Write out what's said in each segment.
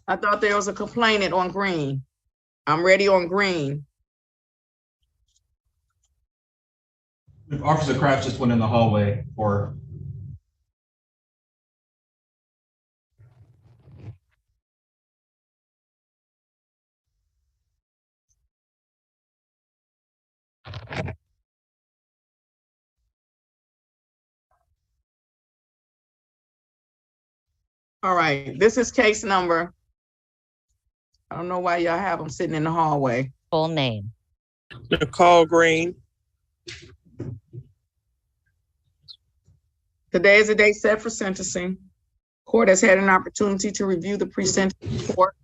I thought there was a complainant on green. I'm ready on green. If Officer Kraft just went in the hallway or All right, this is case number. I don't know why y'all have them sitting in the hallway. Full name. Nicole Green. Today is the date set for sentencing. Court has had an opportunity to review the pre-sentence report.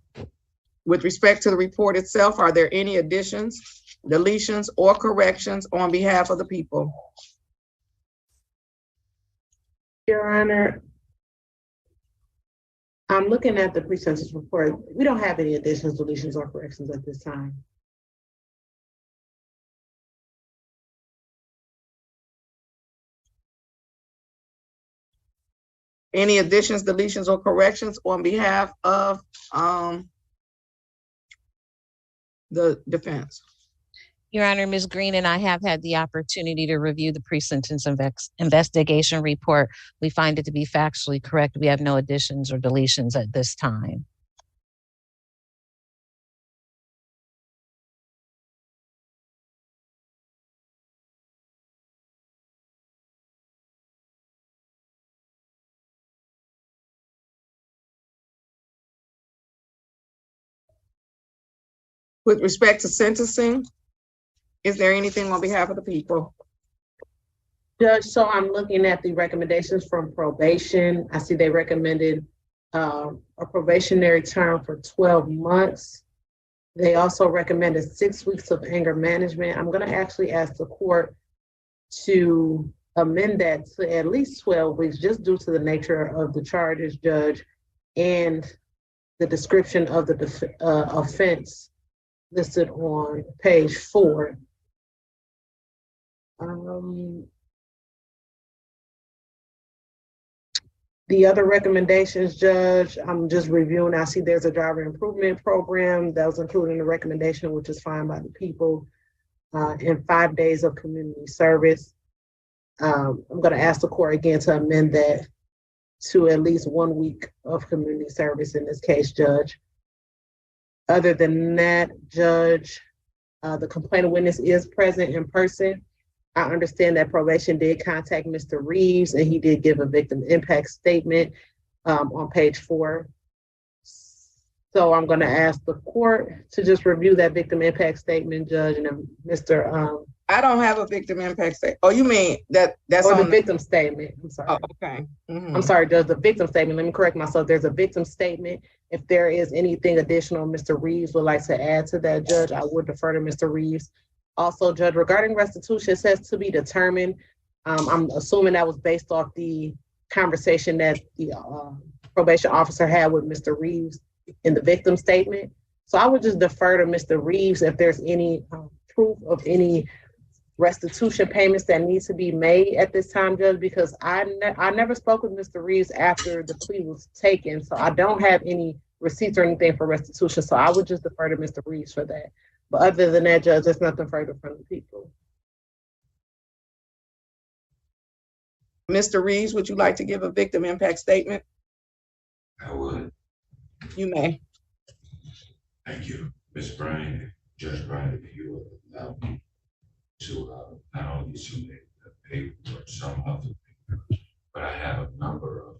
With respect to the report itself, are there any additions, deletions, or corrections on behalf of the people? Your Honor, I'm looking at the pre-sentence report. We don't have any additions, deletions, or corrections at this time. Any additions, deletions, or corrections on behalf of the defense? Your Honor, Ms. Green and I have had the opportunity to review the pre-sentence investigation report. We find it to be factually correct. We have no additions or deletions at this time. With respect to sentencing, is there anything on behalf of the people? Judge, so I'm looking at the recommendations from probation. I see they recommended a probationary term for 12 months. They also recommended 6 weeks of anger management. I'm going to actually ask the court to amend that to at least 12 weeks, just due to the nature of the charges, Judge, and the description of the offense listed on page 4. The other recommendations, Judge, I'm just reviewing. I see there's a driver improvement program that was included in the recommendation, which is fine by the people, and 5 days of community service. I'm going to ask the court again to amend that to at least 1 week of community service in this case, Judge. Other than that, Judge, the complainant witness is present in person. I understand that probation did contact Mr. Reeves and he did give a victim impact statement on page 4. So I'm going to ask the court to just review that victim impact statement, Judge, and then Mr. I don't have a victim impact statement. Oh, you mean that's or on the victim statement. I'm sorry. Oh, okay. I'm sorry, Judge, the victim statement. Let me correct myself. There's a victim statement. If there is anything additional Mr. Reeves would like to add to that, Judge, I would defer to Mr. Reeves. Also, Judge, regarding restitution, it says to be determined. I'm assuming that was based off the conversation that the probation officer had with Mr. Reeves in the victim statement. So I would just defer to Mr. Reeves if there's any proof of any restitution payments that need to be made at this time, Judge, because I never spoke with Mr. Reeves after the plea was taken. So I don't have any receipts or anything for restitution. So I would just defer to Mr. Reeves for that. But other than that, Judge, there's nothing further from the people. Mr. Reeves, would you like to give a victim impact statement? I would. You may. Thank you, Ms. Bryant, Judge Bryant, if you would allow me to not only submit the paperwork, some of the paperwork, but I have a number of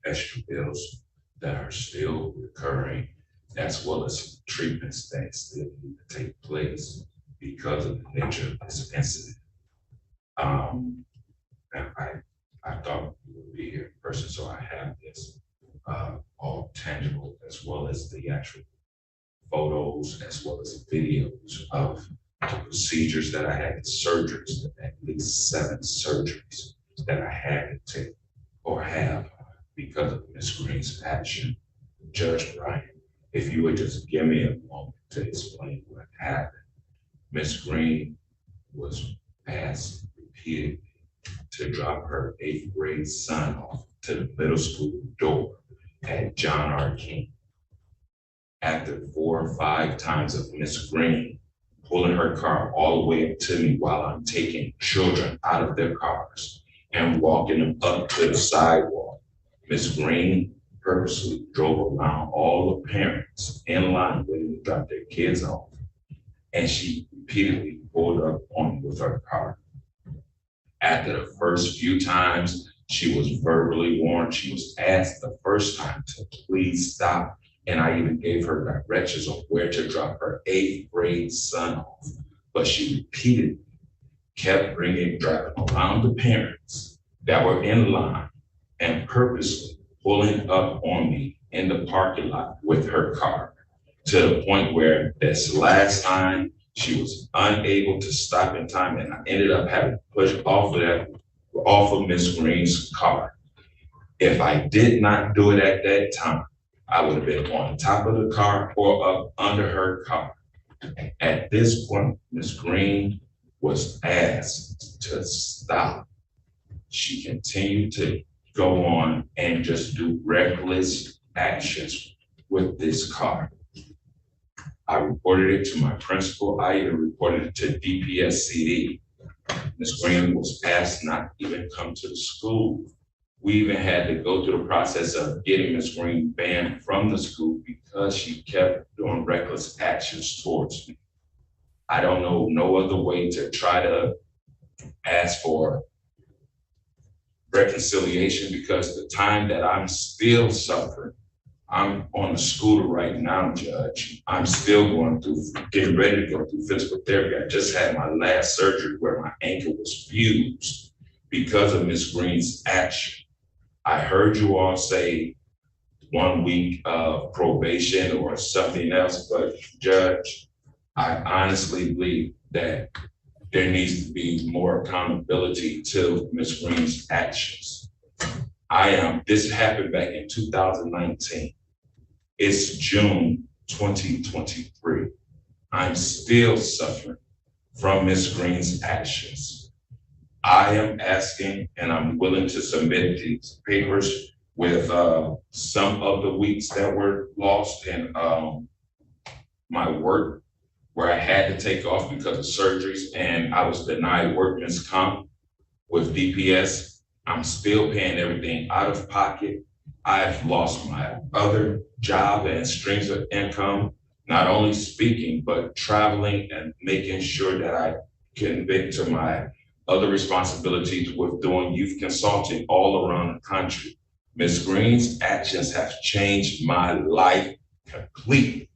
extra bills that are still recurring, as well as treatments that still need to take place because of the nature of this incident. And I thought you would be here in person, so I have this all tangible, as well as the actual photos, as well as videos of the procedures that I had, surgeries, at least 7 surgeries that I had to take or have because of Ms. Green's action. Judge Bryant, if you would just give me a moment to explain what happened. Ms. Green was asked repeatedly to drop her 8th grade son off to the middle school door at John R. King after 4 or 5 times of Miss Green pulling her car all the way up to me while I'm taking children out of their cars and walking them up to the sidewalk. Miss Green purposely drove around all the parents in line waiting to drop their kids off. And she repeatedly pulled up on me with her car. After the first few times, she was verbally warned. She was asked the first time to please stop. And I even gave her directions on where to drop her 8th grade son off. But she repeatedly kept driving around the parents that were in line and purposely pulling up on me in the parking lot with her car, to the point where this last time she was unable to stop in time, and I ended up having to push off of Miss Green's car. If I did not do it at that time, I would have been on top of the car or up under her car. At this point, Miss Green was asked to stop. She continued to go on and just do reckless actions with this car. I reported it to my principal. I even reported it to DPS-CD. Ms. Green was asked not to even come to the school. We even had to go through the process of getting Ms. Green banned from the school because she kept doing reckless actions towards me. I don't know no other way to try to ask for reconciliation, because the time that I'm still suffering, I'm on a scooter right now, Judge. I'm still getting ready to go through physical therapy. I just had my last surgery where my ankle was fused because of Ms. Green's action. I heard you all say 1 week of probation or something else, but Judge, I honestly believe that there needs to be more accountability to Ms. Green's actions. This happened back in 2019. It's June 2023. I'm still suffering from Ms. Green's actions. I am asking, and I'm willing to submit these papers with some of the weeks that were lost in my work, where I had to take off because of surgeries and I was denied workman's comp with DPS. I'm still paying everything out of pocket. I've lost my other job and streams of income, not only speaking, but traveling and making sure that I can get to my other responsibilities with doing youth consulting all around the country. Ms. Green's actions have changed my life completely.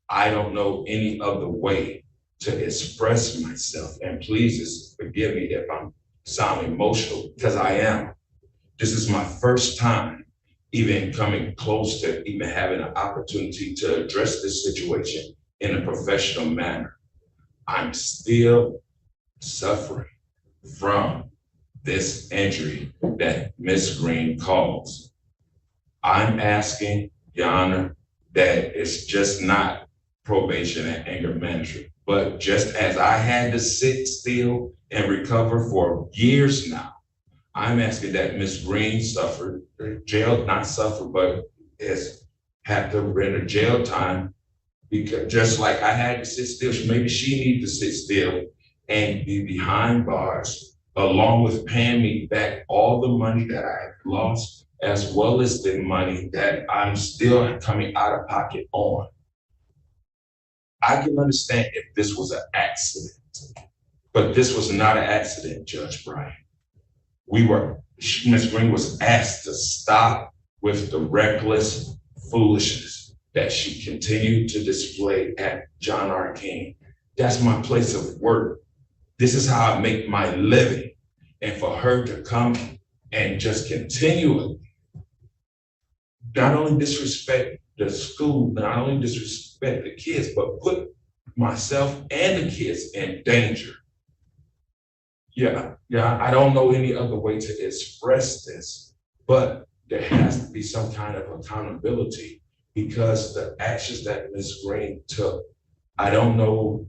I don't know any other way to express myself, and please forgive me if I'm sounding emotional, because I am. This is my first time even coming close to even having an opportunity to address this situation in a professional manner. I'm still suffering from this injury that Ms. Green caused. I'm asking, Your Honor, that it's just not probation and anger management, but just as I had to sit still and recover for years now, I'm asking that Ms. Green suffered jail, not suffer, but has had to render jail time, because just like I had to sit still, maybe she needs to sit still and be behind bars, along with paying me back all the money that I have lost, as well as the money that I'm still coming out of pocket on. I can understand if this was an accident, but this was not an accident, Judge Bryant. Ms. Green was asked to stop with the reckless foolishness that she continued to display at John R. King. That's my place of work. This is how I make my living. And for her to come and just continually not only disrespect the school, not only disrespect the kids, but put myself and the kids in danger. Yeah, I don't know any other way to express this, but there has to be some kind of accountability, because the actions that Ms. Green took, I don't know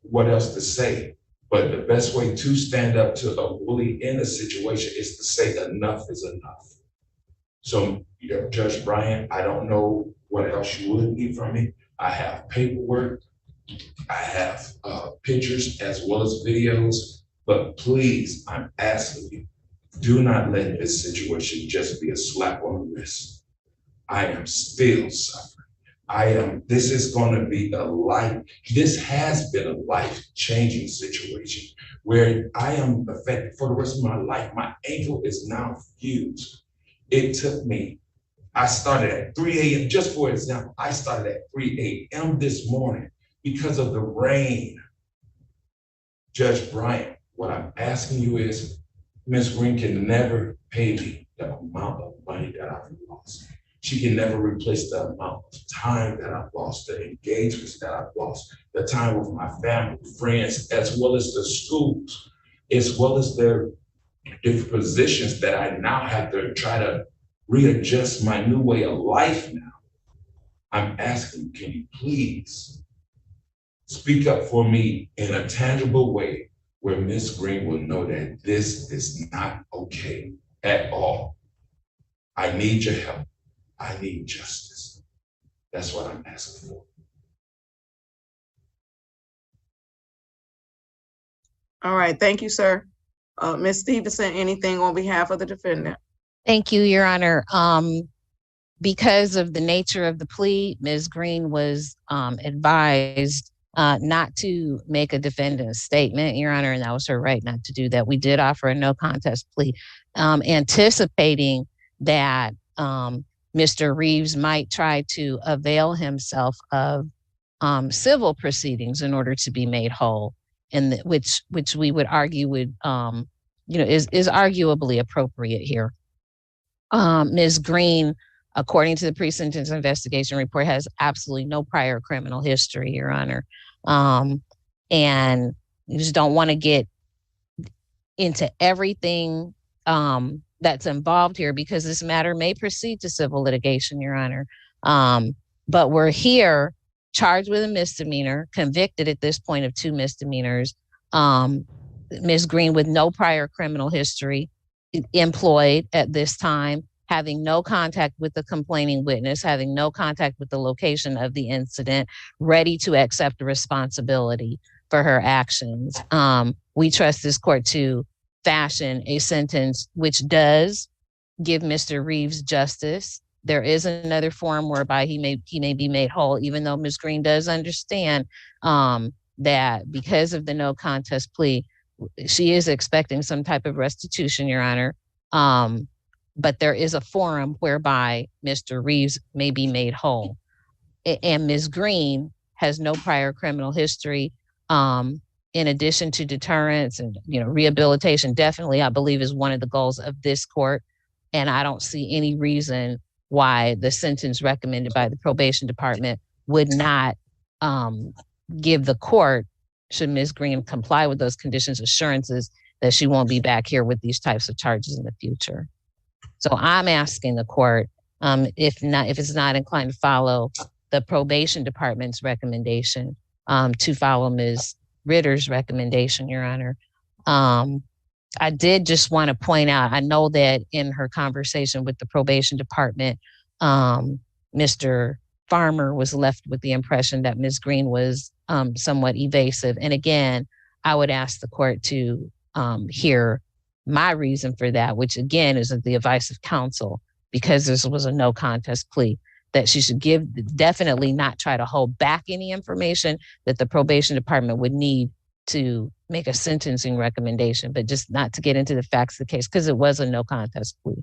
what else to say, but the best way to stand up to a bully in a situation is to say enough is enough. So, Judge Bryant, I don't know what else you would need from me. I have paperwork, I have pictures as well as videos, but please, I'm asking you, do not let this situation just be a slap on the wrist. I am still suffering. This is going to be this has been a life-changing situation where I am affected for the rest of my life. My ankle is now fused. It took me, I started at 3 a.m. Just for example, I started at 3 a.m. this morning because of the rain. Judge Bryant, what I'm asking you is, Ms. Green can never pay me the amount of money that I've lost. She can never replace the amount of time that I've lost, the engagements that I've lost, the time with my family, friends, as well as the schools, as well as their different positions that I now have to try to readjust my new way of life now. I'm asking, can you please speak up for me in a tangible way where Ms. Green will know that this is not okay at all. I need your help. I need justice. That's what I'm asking for. All right, thank you, sir. Ms. Stevenson, anything on behalf of the defendant? Thank you, Your Honor. Because of the nature of the plea, Ms. Green was advised not to make a defendant's statement, Your Honor, and that was her right not to do that. We did offer a no contest plea, anticipating that Mr. Reeves might try to avail himself of civil proceedings in order to be made whole, and which we would argue would, is arguably appropriate here. Ms. Green, according to the pre-sentence investigation report, has absolutely no prior criminal history, Your Honor. And you just don't want to get into everything that's involved here, because this matter may proceed to civil litigation, Your Honor. But we're here charged with a misdemeanor, convicted at this point of 2 misdemeanors. Ms. Green with no prior criminal history, employed at this time, having no contact with the complaining witness, having no contact with the location of the incident, ready to accept responsibility for her actions. We trust this court to fashion a sentence which does give Mr. Reeves justice. There is another form whereby he may be made whole, even though Ms. Green does understand that because of the no contest plea, she is expecting some type of restitution, Your Honor. But there is a forum whereby Mr. Reeves may be made whole. And Ms. Green has no prior criminal history. In addition to deterrence and rehabilitation, definitely I believe is one of the goals of this court. And I don't see any reason why the sentence recommended by the probation department would not give the court, should Ms. Green comply with those conditions, assurances that she won't be back here with these types of charges in the future. So I'm asking the court, if it's not inclined to follow the probation department's recommendation, to follow Ms. Ritter's recommendation, Your Honor. I did just want to point out, I know that in her conversation with the probation department, Mr. Farmer was left with the impression that Ms. Green was somewhat evasive. And again, I would ask the court to hear my reason for that, which again is the advice of counsel, because this was a no contest plea, that she should definitely not try to hold back any information that the probation department would need to make a sentencing recommendation, but just not to get into the facts of the case, because it was a no contest plea.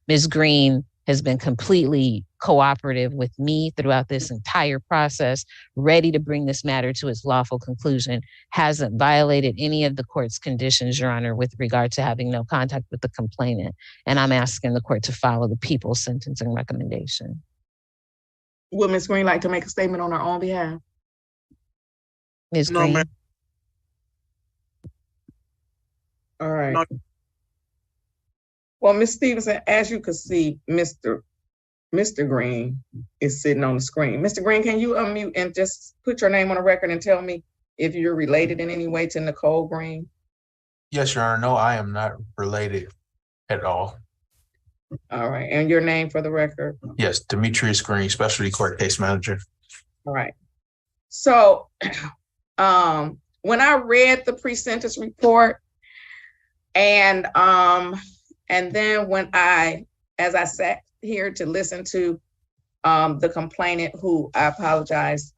Ms. Green has been completely cooperative with me throughout this entire process, ready to bring this matter to its lawful conclusion, hasn't violated any of the court's conditions, Your Honor, with regard to having no contact with the complainant. And I'm asking the court to follow the people's sentencing recommendation. Would Ms. Green like to make a statement on her own behalf? Ms. No, Green? ma'am. All right. No. Well, Ms. Stevenson, as you can see, Mr. Green is sitting on the screen. Mr. Green, can you unmute and just put your name on the record and tell me if you're related in any way to Nicole Green? Yes, Your Honor. No, I am not related at all. All right, and your name for the record? Yes, Demetrius Green, Specialty Court Case Manager. All right. So, when I read the pre-sentence report, and then as I sat here to listen to the complainant, who I apologize,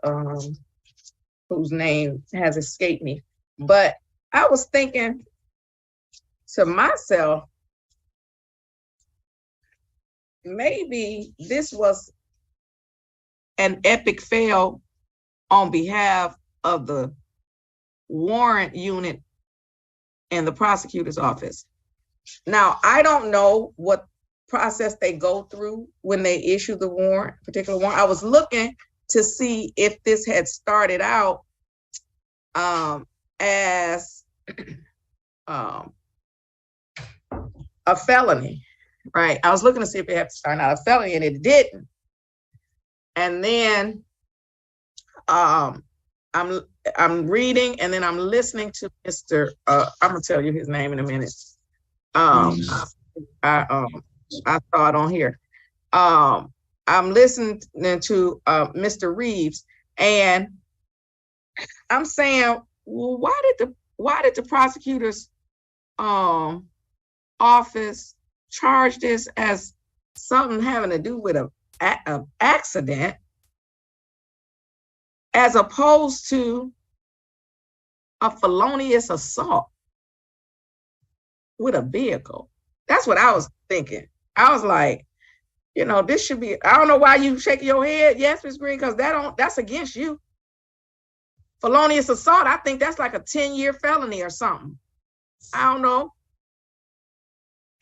whose name has escaped me, but I was thinking to myself, maybe this was an epic fail on behalf of the warrant unit in the prosecutor's office. Now, I don't know what process they go through when they issue the warrant, particular warrant. I was looking to see if this had started out as a felony, right? I was looking to see if it had to start out a felony, and it didn't. And then I'm reading, and then I'm listening to Mr. I'm gonna tell you his name in a minute. I saw it on here. I'm listening to Mr. Reeves, and I'm saying, well, why did the prosecutor's office charge this as something having to do with an accident, as opposed to a felonious assault with a vehicle? That's what I was thinking. I was like, this should be, I don't know why you shaking your head. Yes, Ms. Green, because that's against you. Felonious assault, I think that's like a 10-year felony or something. I don't know.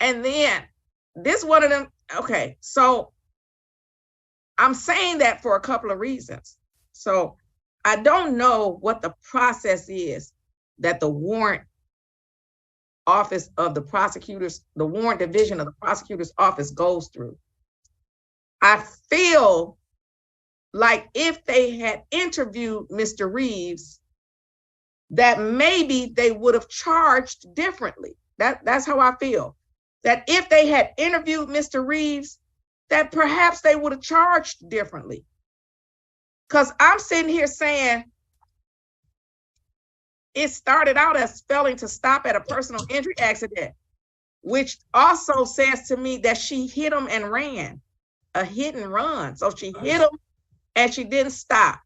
And then this one of them, okay, so I'm saying that for a couple of reasons. So I don't know what the process is that the warrant office of the prosecutors, the warrant division of the prosecutor's office goes through. I feel like if they had interviewed Mr. Reeves, that maybe they would have charged differently. That's how I feel. That if they had interviewed Mr. Reeves, that perhaps they would have charged differently. Because I'm sitting here saying it started out as failing to stop at a personal injury accident, which also says to me that she hit him and ran, a hit and run. So she hit him and she didn't stop.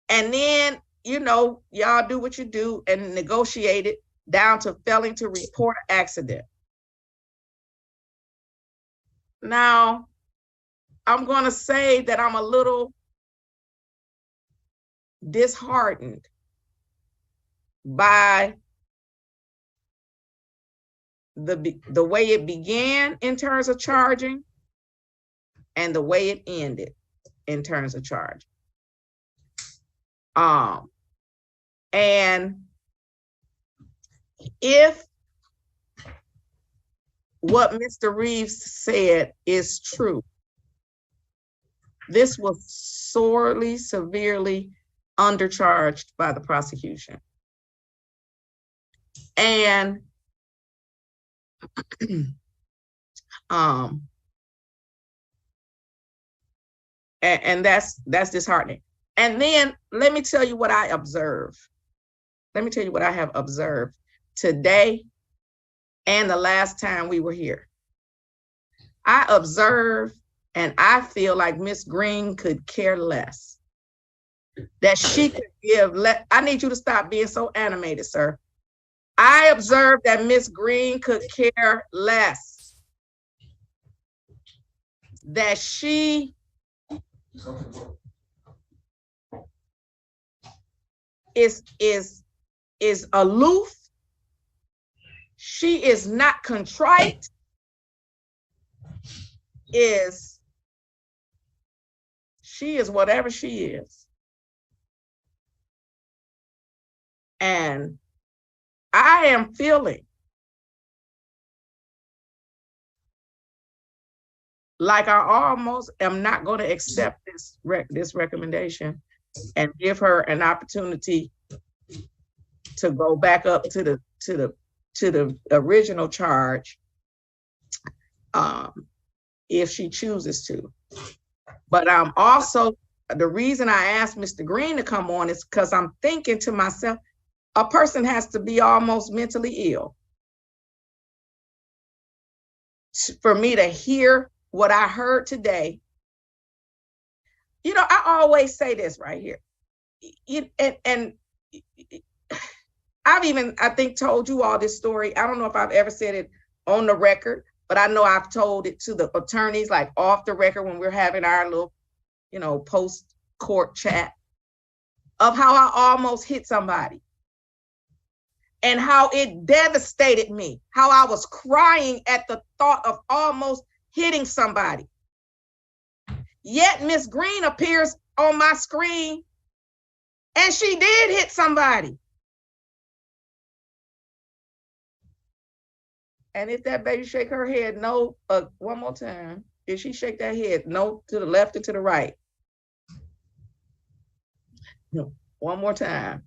And then, y'all do what you do and negotiate it down to failing to report an accident. Now, I'm going to say that I'm a little disheartened by the way it began in terms of charging and the way it ended in terms of charging. And if what Mr. Reeves said is true, this was sorely, severely undercharged by the prosecution. And and that's disheartening. And then let me tell you what I observe. Let me tell you what I have observed today and the last time we were here. I observe, and I feel like Miss Green could care less. That she could give I need you to stop being so animated, sir. I observed that Miss Green could care less. That she is aloof. She is not contrite. She is whatever she is. And I am feeling like I almost am not going to accept this recommendation and give her an opportunity to go back up to the original charge, if she chooses to. But also, the reason I asked Mr. Green to come on is because I'm thinking to myself, a person has to be almost mentally ill for me to hear what I heard today. You know, I always say this right here. And I've even, I think, told you all this story. I don't know if I've ever said it on the record, but I know I've told it to the attorneys, like off the record when we're having our little, you know, post-court chat, of how I almost hit somebody and how it devastated me, how I was crying at the thought of almost hitting somebody. Yet Miss Green appears on my screen and she did hit somebody. And if that baby shake her head, no, one more time. If she shake that head, no, to the left or to the right. No, one more time.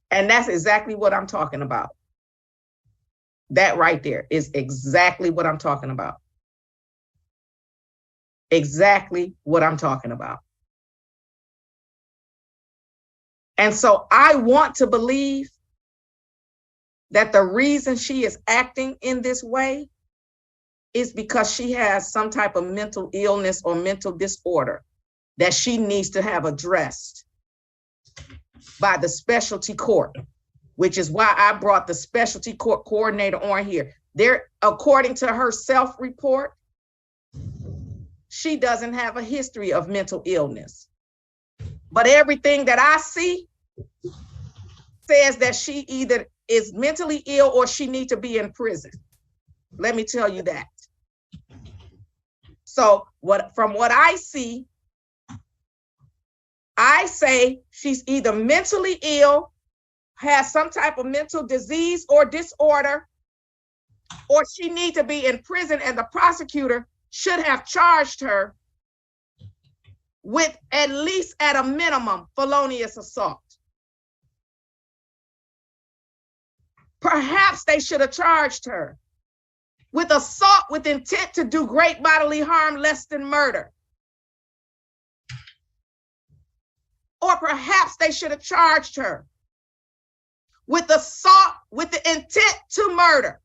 And that's exactly what I'm talking about. That right there is exactly what I'm talking about. Exactly what I'm talking about. And so I want to believe that the reason she is acting in this way is because she has some type of mental illness or mental disorder that she needs to have addressed by the specialty court, which is why I brought the specialty court coordinator on here. There, according to her self-report, she doesn't have a history of mental illness. But everything that I see says that she either is mentally ill or she needs to be in prison. Let me tell you that. So from what I see, I say she's either mentally ill, has some type of mental disease or disorder, or she needs to be in prison, and the prosecutor should have charged her with, at least at a minimum, felonious assault. Perhaps they should have charged her with assault with intent to do great bodily harm less than murder. Or perhaps they should have charged her with assault with the intent to murder.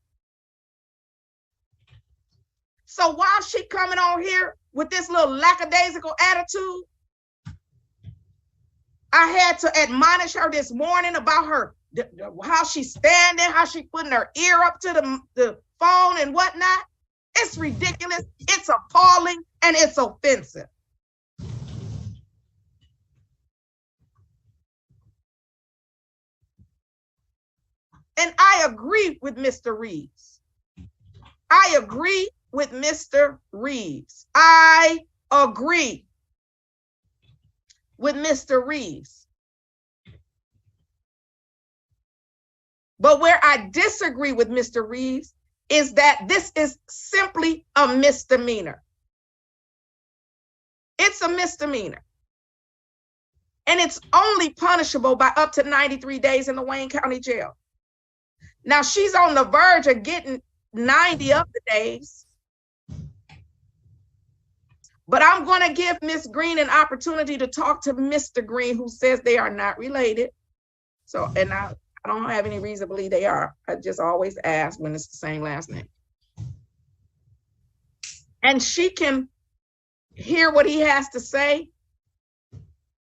So while she coming on here with this little lackadaisical attitude, I had to admonish her this morning about her, how she's standing, how she putting her ear up to the phone and whatnot. It's ridiculous, it's appalling, and it's offensive. And I agree with Mr. Reeves. I agree with Mr. Reeves. I agree with Mr. Reeves. But where I disagree with Mr. Reeves is that this is simply a misdemeanor. It's a misdemeanor. And it's only punishable by up to 93 days in the Wayne County Jail. Now she's on the verge of getting 90 of the days. But I'm going to give Ms. Green an opportunity to talk to Mr. Green, who says they are not related. So, and I don't have any reason to believe they are. I just always ask when it's the same last name. And she can hear what he has to say.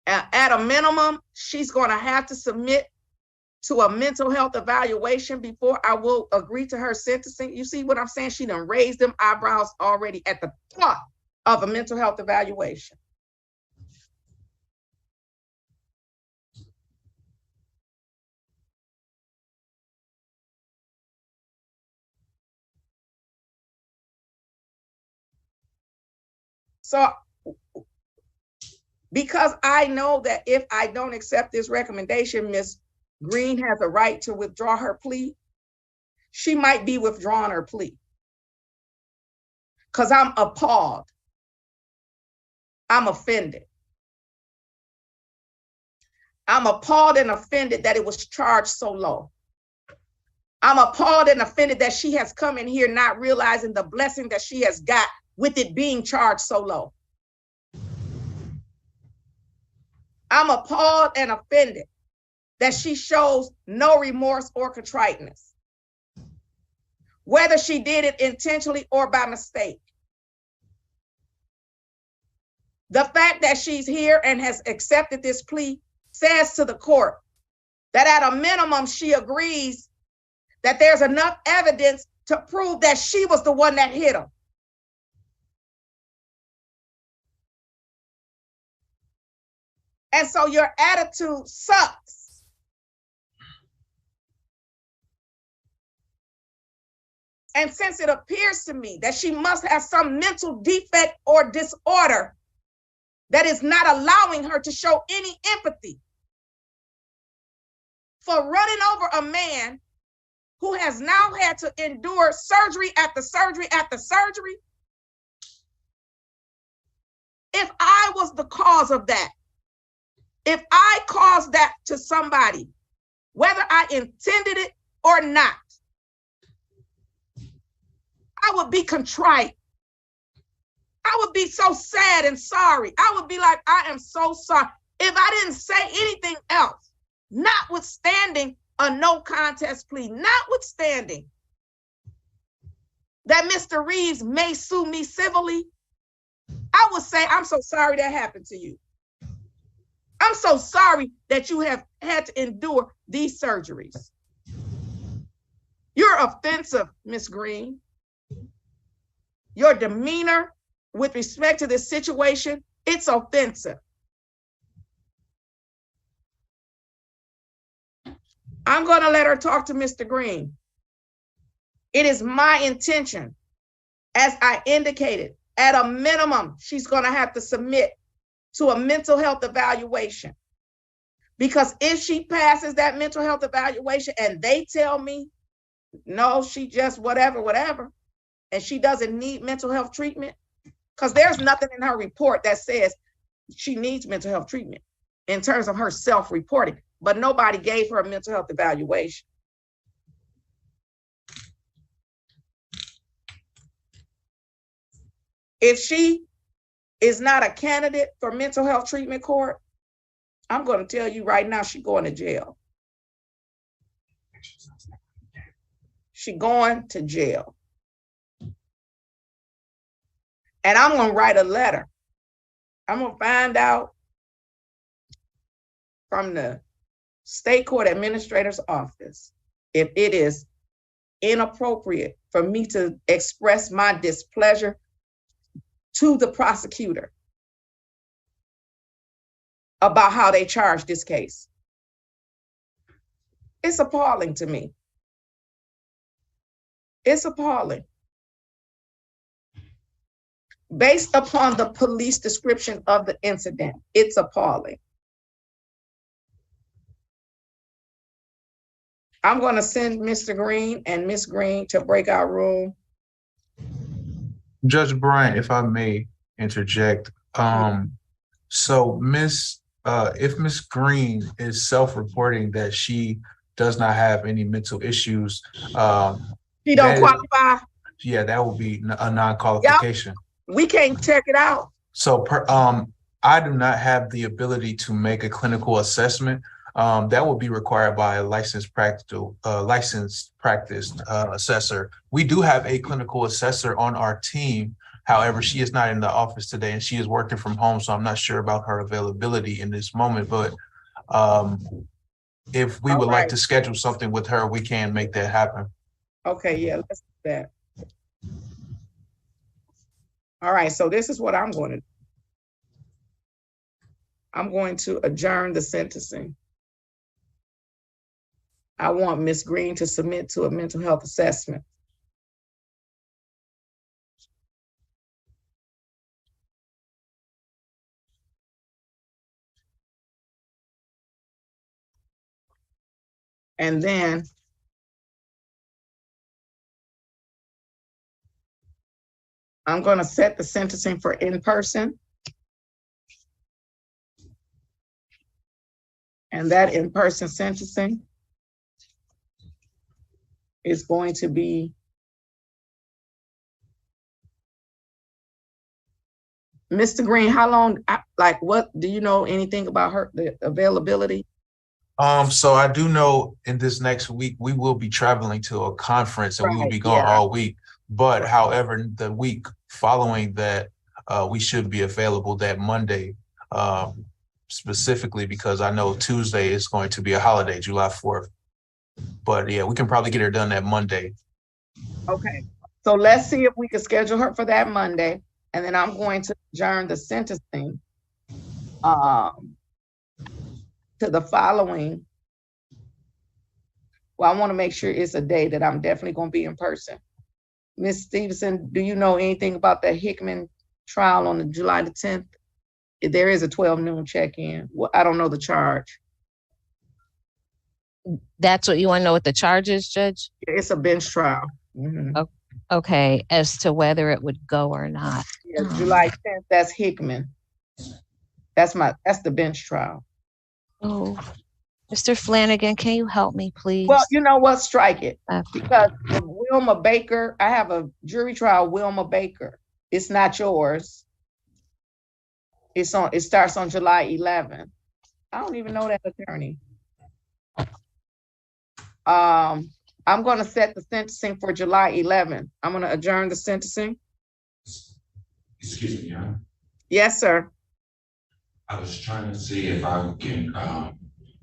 At a minimum, she's going to have to submit to a mental health evaluation before I will agree to her sentencing. You see what I'm saying? She done raised them eyebrows already at the thought of a mental health evaluation. So, because I know that if I don't accept this recommendation, Ms. Green has a right to withdraw her plea, she might be withdrawing her plea. Because I'm appalled. I'm offended. I'm appalled and offended that it was charged so low. I'm appalled and offended that she has come in here not realizing the blessing that she has got with it being charged so low. I'm appalled and offended that she shows no remorse or contriteness, whether she did it intentionally or by mistake. The fact that she's here and has accepted this plea says to the court that at a minimum, she agrees that there's enough evidence to prove that she was the one that hit him. And so your attitude sucks. And since it appears to me that she must have some mental defect or disorder that is not allowing her to show any empathy for running over a man who has now had to endure surgery after surgery after surgery. If I was the cause of that, if I caused that to somebody, whether I intended it or not, I would be contrite. I would be so sad and sorry. I would be like, I am so sorry. If I didn't say anything else, notwithstanding a no contest plea, notwithstanding that Mr. Reeves may sue me civilly, I would say, I'm so sorry that happened to you. I'm so sorry that you have had to endure these surgeries. You're offensive, Ms. Green. Your demeanor with respect to this situation, it's offensive. I'm going to let her talk to Mr. Green. It is my intention, as I indicated, at a minimum, she's going to have to submit to a mental health evaluation. Because if she passes that mental health evaluation and they tell me, no, she just whatever, and she doesn't need mental health treatment, because there's nothing in her report that says she needs mental health treatment in terms of her self-reporting, but nobody gave her a mental health evaluation. If she is not a candidate for mental health treatment court, I'm going to tell you right now, she's going to jail. She's going to jail. And I'm going to write a letter. I'm going to find out from the state court administrator's office if it is inappropriate for me to express my displeasure to the prosecutor about how they charge this case. It's appalling to me. It's appalling. Based upon the police description of the incident, it's appalling. I'm going to send Mr. Green and Miss Green to breakout room. Judge Bryant, if I may interject. So if Miss Green is self-reporting that she does not have any mental issues, She don't qualify. Yeah, that would be a non-qualification. Yep. We can't check it out. So I do not have the ability to make a clinical assessment. That would be required by a licensed practice assessor. We do have a clinical assessor on our team. However, she is not in the office today and she is working from home. So I'm not sure about her availability in this moment, but if we would like to schedule something with her, we can make that happen. Okay, yeah, let's do that. All right, so this is what I'm going to do. I'm going to adjourn the sentencing. I want Ms. Green to submit to a mental health assessment. And then I'm going to set the sentencing for in person. And that in-person sentencing is going to be Mr. Green, how long, like, what, do you know anything about the availability? So I do know in this next week, we will be traveling to a conference and we will Right, be gone yeah. all week. But however, the week following that, we should be available that Monday, specifically because I know Tuesday is going to be a holiday, July 4th. But yeah, we can probably get her done that Monday. Okay, so let's see if we can schedule her for that Monday, and then I'm going to adjourn the sentencing to the following. Well, I want to make sure it's a day that I'm definitely going to be in person. Ms. Stevenson, do you know anything about the Hickman trial on the July the 10th? There is a 12 noon check-in. Well, I don't know the charge. That's what you want to know what the charge is, Judge? It's a bench trial. Mhm. Okay, as to whether it would go or not. Yeah, July 10th, that's Hickman. That's the bench trial. Oh, Mr. Flanagan, can you help me, please? Well, you know what? Strike it. Okay. Because the Wilma Baker, I have a jury trial, Wilma Baker. It's not yours. It starts on July 11th. I don't even know that attorney. I'm going to set the sentencing for July 11th. I'm going to adjourn the sentencing. Excuse me, huh? Yes, sir. I was trying to see if I can,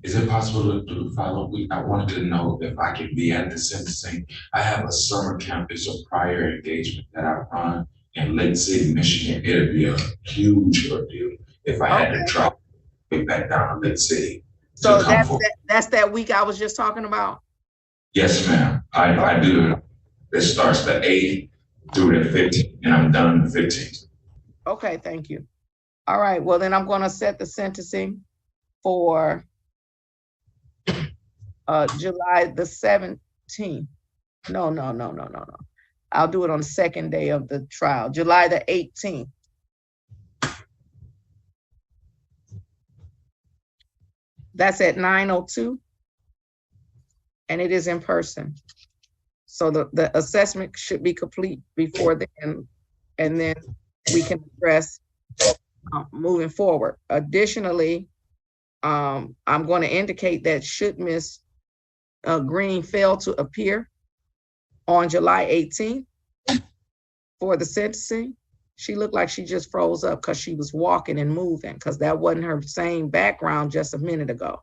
is it possible to do the following week? I wanted to know if I can be at the sentencing. I have a summer camp, it's a prior engagement that I run in Lake City, Michigan. It'd be a huge ordeal if I had to travel back down to Lake City. So that's that week I was just talking about? Yes, ma'am. I do. It starts the 8th through the 15th, and I'm done the 15th. Okay, thank you. All right, well, then I'm going to set the sentencing for July the 17th. No. I'll do it on the second day of the trial, July the 18th. That's at 9:02. And it is in person. So the assessment should be complete before then, and then we can address moving forward. Additionally, I'm going to indicate that should Ms. Green fail to appear on July 18th for the sentencing, she looked like she just froze up because she was walking and moving, because that wasn't her same background just a minute ago.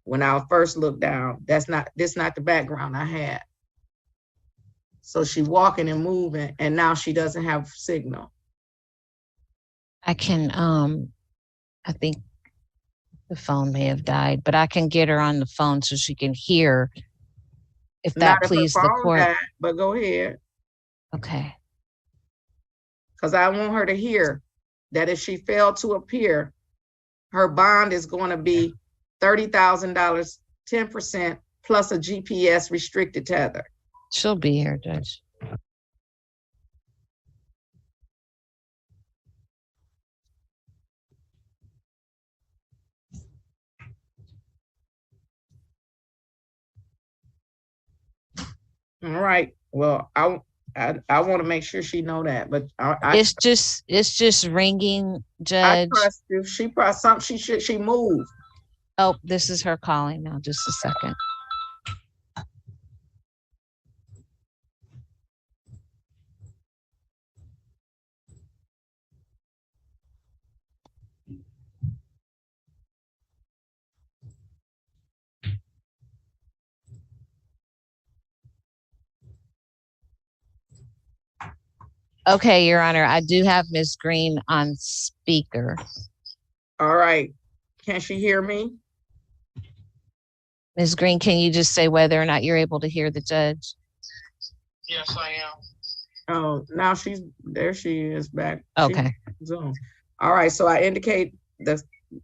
When I first looked down, this not the background I had. So she walking and moving, and now she doesn't have signal. I can, I think the phone may have died, but I can get her on the phone so she can hear if that pleases the court. Died, but go ahead. Okay. Because I want her to hear that if she failed to appear, her bond is going to be $30,000, 10% plus a GPS restricted tether. She'll be here, Judge. All right. Well, I want to make sure she know that, but it's just ringing, Judge. I trust you. She probably something she moved. Oh, this is her calling now. Just a second. Okay, Your Honor, I do have Ms. Green on speaker. All right. Can she hear me? Ms. Green, can you just say whether or not you're able to hear the judge? Yes, I am. Oh, now there she is back. Okay. Zoom. All right, so I indicate the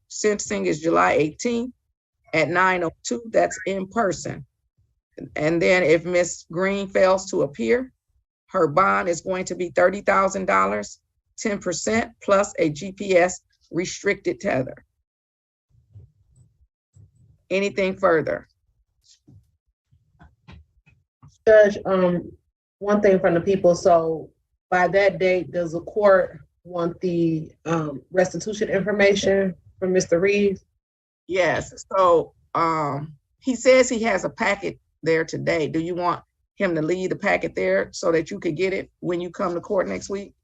sentencing is July 18th at 9:02. That's in person. And then if Ms. Green fails to appear, her bond is going to be $30,000, 10% plus a GPS restricted tether. Anything further? Judge, one thing from the people, so by that date, does the court want the restitution information from Mr. Reeves? Yes, so, he says he has a packet there today. Do you want him to leave the packet there so that you could get it when you come to court next week?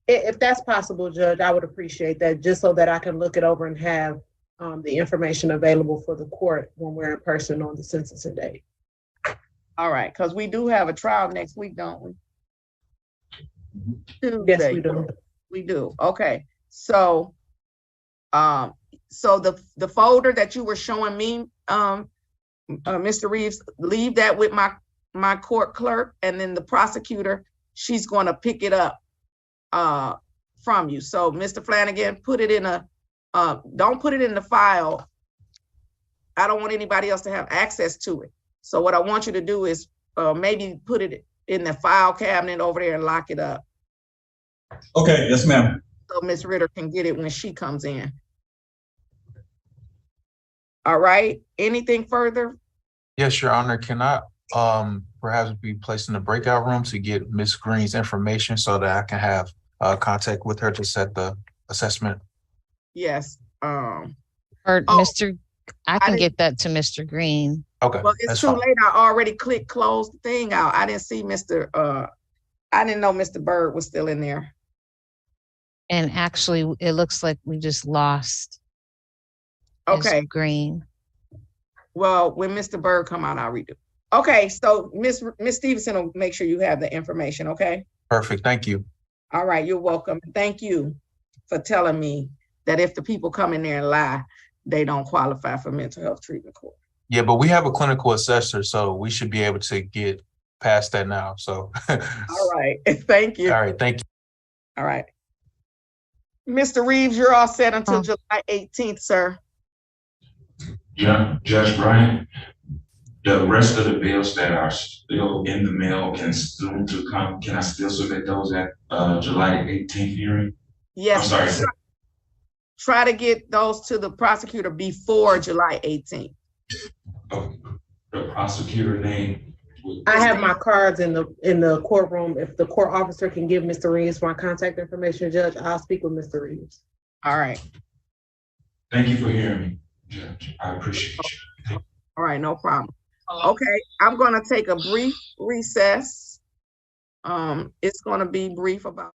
If that's possible, Judge, I would appreciate that, just so that I can look it over and have the information available for the court when we're in person on the sentencing date. All right, because we do have a trial next week, don't we? Yes, Tuesday. we do. We do, okay. So, so the folder that you were showing me, Mr. Reeves, leave that with my court clerk, and then the prosecutor, she's gonna pick it up from you. So, Mr. Flanagan, put it in don't put it in the file. I don't want anybody else to have access to it. So what I want you to do is maybe put it in the file cabinet over there and lock it up. Okay, yes, ma'am. So Ms. Ritter can get it when she comes in. All right, anything further? Yes, Your Honor, can I perhaps be placed in the breakout room to get Ms. Green's information so that I can have contact with her to set the assessment? Yes. Or Oh, Mr. I can didn't- get that to Mr. Green. Okay, Well, it's that's too fine. late. I already clicked close the thing out. I didn't see I didn't know Mr. Byrd was still in there. And actually, it looks like we just lost Ms. Okay, Green. well, when Mr. Byrd come out, I'll redo. Okay, so Miss Stevenson will make sure you have the information, okay? Perfect, thank you. All right, you're welcome. Thank you for telling me that if the people come in there and lie, they don't qualify for mental health treatment court. Yeah, but we have a clinical assessor, so we should be able to get past that now, so. All right, thank you. All right, thank you. All right. Mr. Reeves, you're all set until Oh. July 18th, sir. Judge Bryant, the rest of the bills that are still in the mail can still to come. Can I still submit those at July 18th hearing? I'm Yes, sorry. try to get those to the prosecutor before July 18th. Oh, the prosecutor name. I have my cards in the courtroom. If the court officer can give Mr. Reeves my contact information, Judge, I'll speak with Mr. Reeves. All right. Thank you for hearing me, Judge. I appreciate you. All right, no problem. Hello? Okay, I'm gonna take a brief recess. It's gonna be brief, about